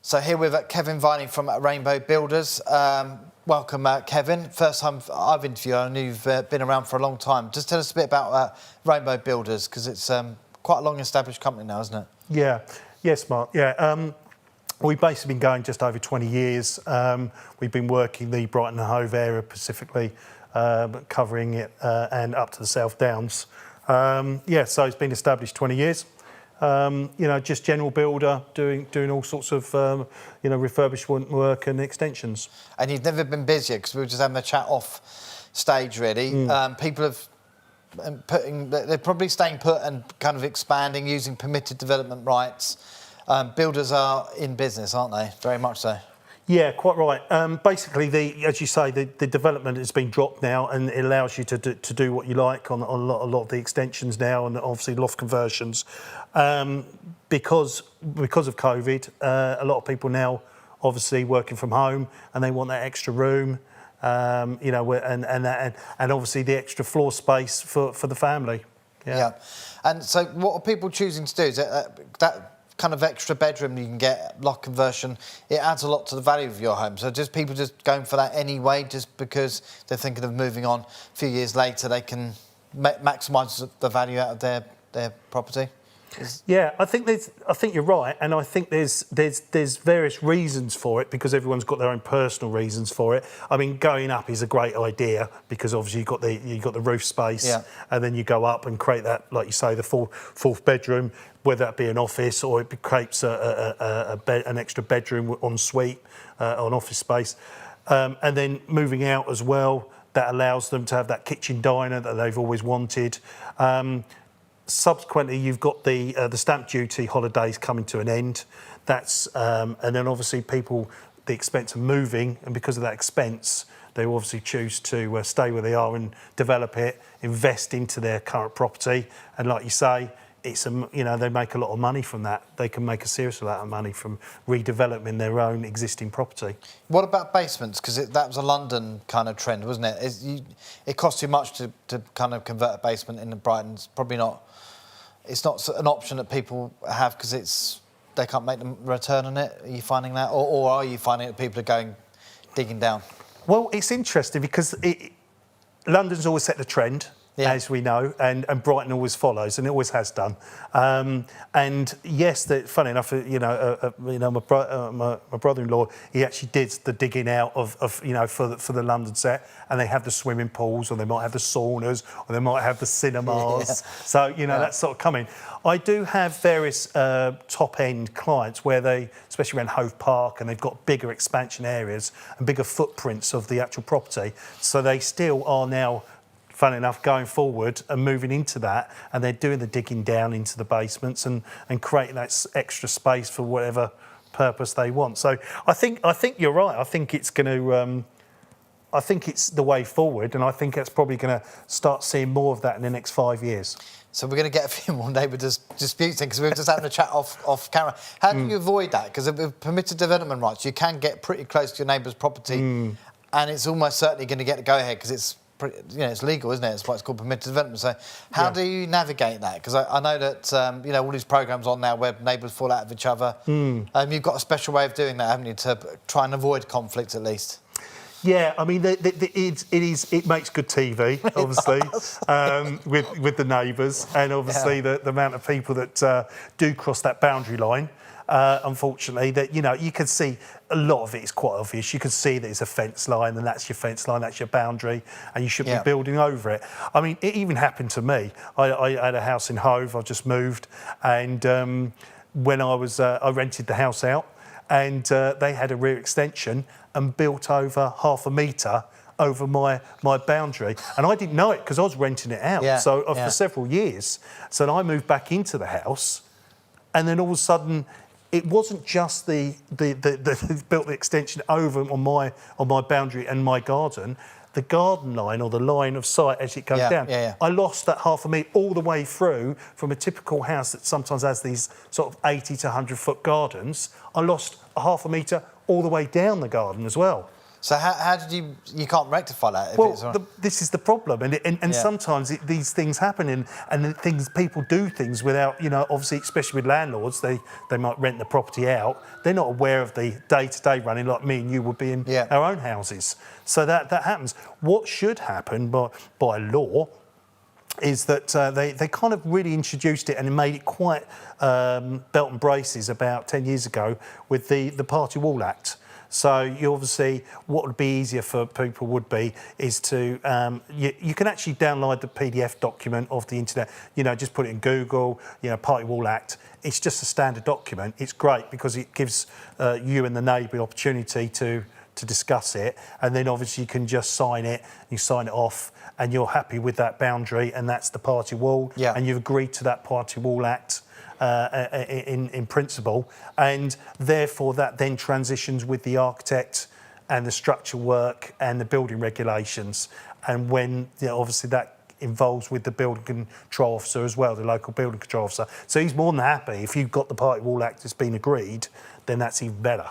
So here with Kevin Viney from Rainbow Builders. Welcome, Kevin. First time I've interviewed you. I know you've been around for a long time. Just tell us a bit about Rainbow Builders, because it's quite a long-established company now, isn't it? Yeah. Yes, Mark. Yeah. We've basically been going just over 20 years. We've been working the Brighton and Hove area specifically, covering it and up to the South Downs. So it's been established 20 years. Just general builder, doing all sorts of, refurbishment work and extensions. And you've never been busier, because we were just having a chat off stage, really. People have they're probably staying put and kind of expanding, using permitted development rights. Builders are in business, aren't they? Very much so. Yeah, quite right. Basically, as you say, the development has been dropped now, and it allows you to do what you like on a lot of the extensions now, and obviously loft conversions. Because of COVID, a lot of people now obviously working from home, and they want that extra room, and obviously the extra floor space for the family. Yeah. And so, what are people choosing to do? Is it that kind of extra bedroom you can get, loft conversion, it adds a lot to the value of your home. So just people just going for that anyway, just because they're thinking of moving on a few years later, they can maximise the value out of their property? Yeah, I think you're right, and I think there's various reasons for it, because everyone's got their own personal reasons for it. I mean, going up is a great idea, because obviously you've got the roof space, and then you go up and create that, like you say, the fourth bedroom, whether that be an office or it creates an extra bedroom en suite on office space, and then moving out as well, that allows them to have that kitchen diner that they've always wanted. Subsequently, you've got the stamp duty holidays coming to an end. That's and then obviously the expense of moving, and because of that expense, they obviously choose to stay where they are and develop it, invest into their current property, and like you say, they make a lot of money from that. They can make a serious amount of money from redeveloping their own existing property. What about basements? Because that was a London kind of trend, wasn't it? It costs too much to kind of convert a basement in Brighton. It's probably not. It's not an option that people have because they can't make the return on it. Are you finding that, or are you finding that people are digging down? Well, it's interesting because London's always set the trend. Yeah. As we know, and Brighton always follows, and it always has done. And yes, funny enough, my brother-in-law, he actually did the digging out of for the London set, and they have the swimming pools, or they might have the saunas, or they might have the cinemas. So that's sort of coming. I do have various top-end clients where they, especially around Hove Park, and they've got bigger expansion areas and bigger footprints of the actual property. So they still are now, funny enough, going forward and moving into that, and they're doing the digging down into the basements and creating that extra space for whatever purpose they want. So I think you're right. I think it's going to. I think it's the way forward, and I think it's probably going to start seeing more of that in the next 5 years. So we're going to get a few more neighbour disputes in, because we were just having a chat off camera. How do you avoid that? Because with permitted development rights, you can get pretty close to your neighbour's property, and it's almost certainly going to get the go-ahead, because it's legal, isn't it? It's why it's called permitted development. So how do you navigate that? Because I know that, all these programmes on now where neighbours fall out of each other. You've got a special way of doing that, haven't you, to try and avoid conflict at least? Yeah, I mean, it makes good TV, obviously, with the neighbours, and obviously the amount of people that do cross that boundary line. Unfortunately, that you can see a lot of it is quite obvious. You can see that it's a fence line, and that's your fence line, that's your boundary, and you should be building over it. I mean, it even happened to me. I had a house in Hove. I just moved, and when I rented the house out, and they had a rear extension and built over 1/2 metre over my boundary, and I didn't know it because I was renting it out. For several years. So then I moved back into the house, and then all of a sudden, it wasn't just the built the extension over on my boundary and my garden. The garden line, or the line of sight as it goes down, I lost that 1/2 metre all the way through from a typical house that sometimes has these sort of 80 to 100 foot gardens. I lost a 1/2 metre all the way down the garden as well. So how did you can't rectify that? If Well, this is the problem, and sometimes these things happen, and people do things without, obviously, especially with landlords, they might rent the property out. They're not aware of the day-to-day running like me and you would be in our own houses. So that happens. What should happen by law is that they kind of really introduced it and made it quite belt and braces about 10 years ago with the Party Wall Act. So you obviously, what would be easier for people would be is to, you can actually download the PDF document off the internet, just put it in Google, Party Wall Act. It's just a standard document. It's great because it gives you and the neighbour the opportunity to discuss it, and then obviously you can just sign it, you sign it off, and you're happy with that boundary, and that's the party wall, and you've agreed to that Party Wall Act in principle, and therefore that then transitions with the architect and the structure work and the building regulations, and when obviously that involves with the building control officer as well, the local building control officer. So he's more than happy if you've got the Party Wall Act that's been agreed, then that's even better.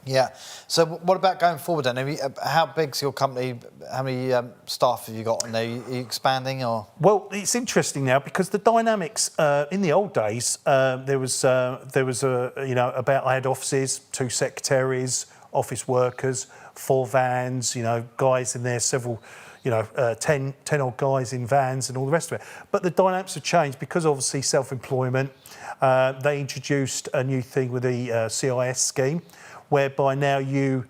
Yeah. So what about going forward then? How big's your company? How many staff have you got? Are you expanding or? Well, it's interesting now because the dynamics in the old days there was about I had offices, 2 secretaries, office workers, 4 vans, guys in there, several. 10 odd guys in vans and all the rest of it. But the dynamics have changed because obviously self-employment. They introduced a new thing with the CIS scheme, whereby now you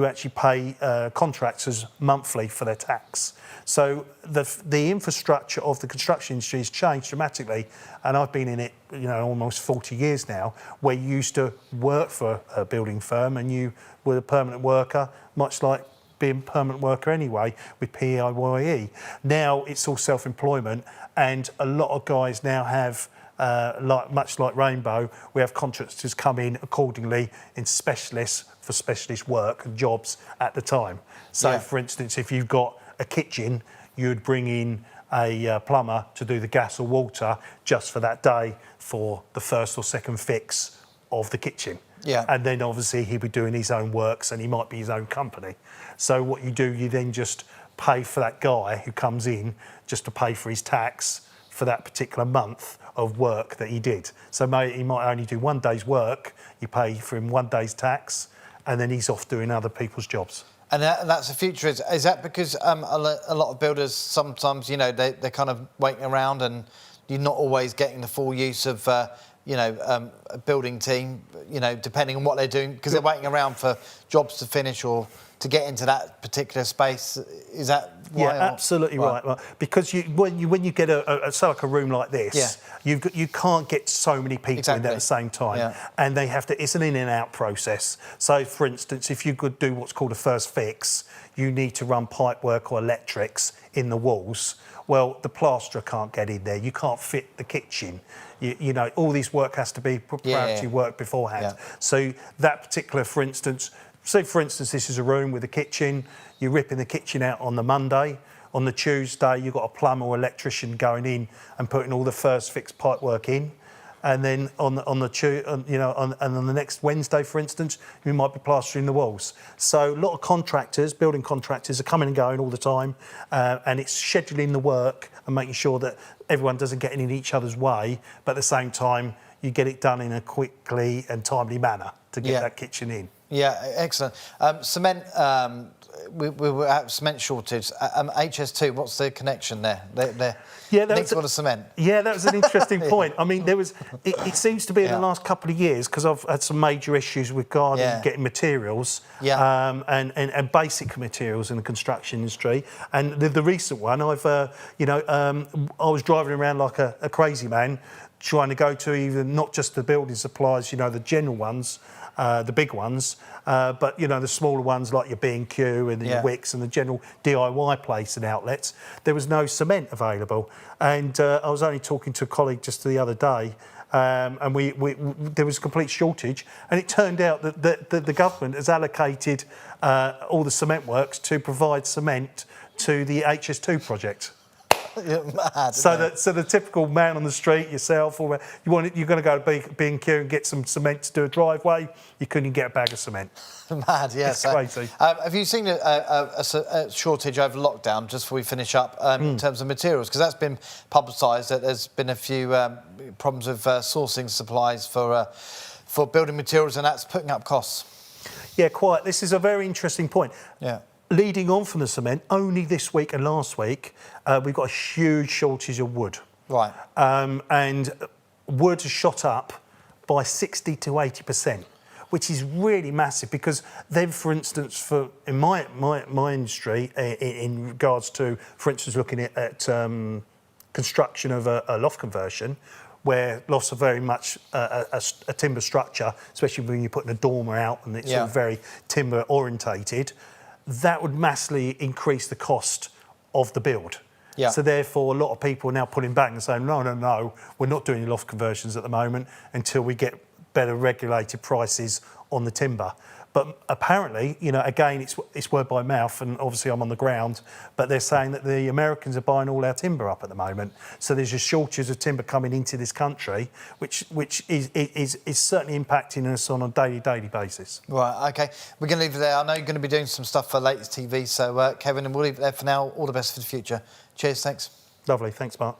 actually pay contractors monthly for their tax. So the infrastructure of the construction industry has changed dramatically, and I've been in it, almost 40 years now, where you used to work for a building firm and you were a permanent worker, much like being a permanent worker anyway, with PAYE. Now it's all self-employment, and a lot of guys now have much like Rainbow, we have contractors come in accordingly in specialists for specialist work and jobs at the time. So, for instance, if you've got a kitchen, you'd bring in a plumber to do the gas or water just for that day for the first or second fix of the kitchen. And then obviously he'd be doing his own works and he might be his own company. So what you do, you then just pay for that guy who comes in just to pay for his tax for that particular month of work that he did. So he might only do 1 day's work, you pay for him 1 day's tax, and then he's off doing other people's jobs. And that's the future. Is that because a lot of builders sometimes, they're kind of waiting around and you're not always getting the full use of, a building team, depending on what they're doing, because they're waiting around for jobs to finish or to get into that particular space? Is that why? Yeah, absolutely right. Because when you get like a room like this, you can't get so many people in there at the same time, and they have to. It's an in and out process. So, for instance, if you could do what's called a first fix, you need to run pipe work or electrics in the walls. Well, the plasterer can't get in there. You can't fit the kitchen. All this work has to be preparatory work beforehand. So that particular, for instance, this is a room with a kitchen. You're ripping the kitchen out on the Monday. On the Tuesday, you've got a plumber or electrician going in and putting all the first fix pipe work in. And then on the next Wednesday, for instance, you might be plastering the walls. So a lot of contractors, building contractors, are coming and going all the time, and it's scheduling the work and making sure that everyone doesn't get in each other's way, but at the same time, you get it done in a quickly and timely manner to get that kitchen in. Yeah, excellent. Cement, we were at cement shortage. HS2, what's the connection there? Next one of cement. Yeah, that was an interesting point. I mean, it seems to be in the last couple of years, because I've had some major issues regarding getting materials and basic materials in the construction industry. And the recent one, I was driving around like a crazy man, trying to go to even not just the building supplies, the general ones, the big ones, but the smaller ones like your B&Q and your Wicks and the general DIY place and outlets. There was no cement available, and I was only talking to a colleague just the other day, and there was a complete shortage, and it turned out that the government has allocated all the cement works to provide cement to the HS2 project. You're mad. So the typical man on the street, yourself, or you're going to go to B&Q and get some cement to do a driveway. You couldn't get a bag of cement. Mad, yes. It's crazy. Have you seen a shortage over lockdown, just before we finish up, in terms of materials? Because that's been publicised that there's been a few problems with sourcing supplies for building materials, and that's putting up costs. Yeah, quite. This is a very interesting point. Yeah. Leading on from the cement, only this week and last week, we've got a huge shortage of wood. Right. And wood has shot up by 60 to 80%, which is really massive, because then, for instance, in my industry, in regards to, for instance, looking at construction of a loft conversion, where lofts are very much a timber structure, especially when you're putting a dormer out and it's all very timber orientated, that would massively increase the cost of the build. Yeah. So therefore, a lot of people are now pulling back and saying, no, we're not doing loft conversions at the moment until we get better regulated prices on the timber. But apparently, again, it's word by mouth, and obviously I'm on the ground, but they're saying that the Americans are buying all our timber up at the moment. So there's a shortage of timber coming into this country, which is certainly impacting us on a daily basis. Right, OK. We're going to leave it there. I know you're going to be doing some stuff for Latest TV, so Kevin, and we'll leave it there for now. All the best for the future. Cheers, thanks. Lovely, thanks, Mark.